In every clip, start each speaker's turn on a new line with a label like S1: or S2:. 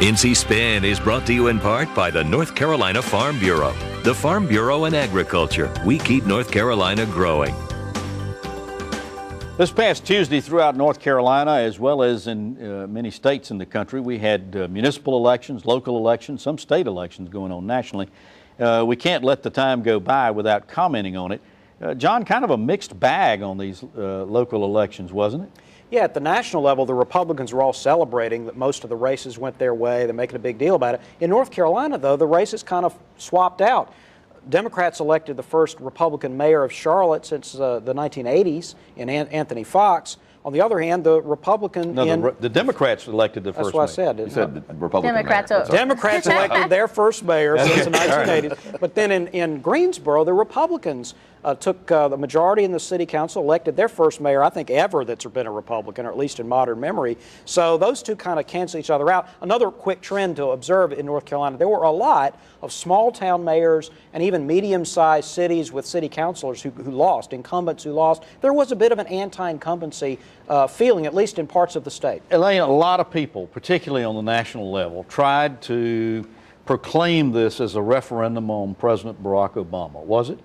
S1: NC Spin is brought to you in part by the North Carolina Farm Bureau. The Farm Bureau and Agriculture. We keep North Carolina growing.
S2: This past Tuesday throughout North Carolina, as well as in many states in the country, we had municipal elections, local elections, some state elections going on nationally. We can't let the time go by without commenting on it. John, kind of a mixed bag on these local elections, wasn't it?
S3: Yeah, at the national level, the Republicans were all celebrating that most of the races went their way. They're making a big deal about it. In North Carolina, though, the races kind of swapped out. Democrats elected the first Republican mayor of Charlotte since the 1980s in Anthony Fox. On the other hand, the Republican...
S2: No, the Democrats elected the first mayor.
S3: That's what I said.
S4: You said the Republican
S5: Democrats.
S4: mayor.
S3: Democrats elected their first mayor since the 1980s. But then in Greensboro, the Republicans took the majority in the city council, elected their first mayor, I think, ever that's been a Republican, or at least in modern memory. So those two kind of cancel each other out. Another quick trend to observe in North Carolina, there were a lot of small-town mayors and even medium-sized cities with city councilors who lost, incumbents who lost. There was a bit of an anti-incumbency feeling, at least in parts of the state.
S2: Elaine, a lot of people, particularly on the national level, tried to proclaim this as a referendum on President Barack Obama. Was it?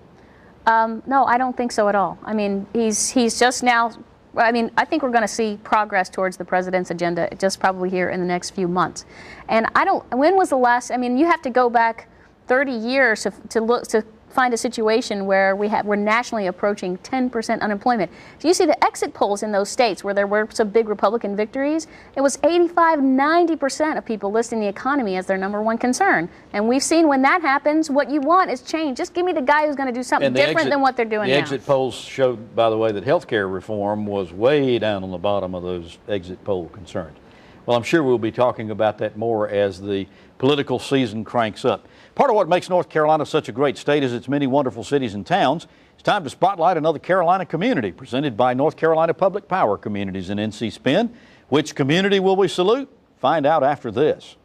S5: No, I don't think so at all. I mean, he's just now, I mean, I think we're going to see progress towards the president's agenda just probably here in the next few months. And when was the last, I mean, you have to go back 30 years to find a situation where we're nationally approaching 10% unemployment. So you see the exit polls in those states where there were some big Republican victories, it was 85–90% of people listing the economy as their number one concern. And we've seen when that happens, what you want is change. Just give me the guy who's going to do something different than what they're doing now.
S2: The exit polls showed, by the way, that health care reform was way down on the bottom of those exit poll concerns. Well, I'm sure we'll be talking about that more as the political season cranks up. Part of what makes North Carolina such a great state is its many wonderful cities and towns. It's time to spotlight another Carolina community presented by North Carolina Public Power Communities in NC Spin. Which community will we salute? Find out after this.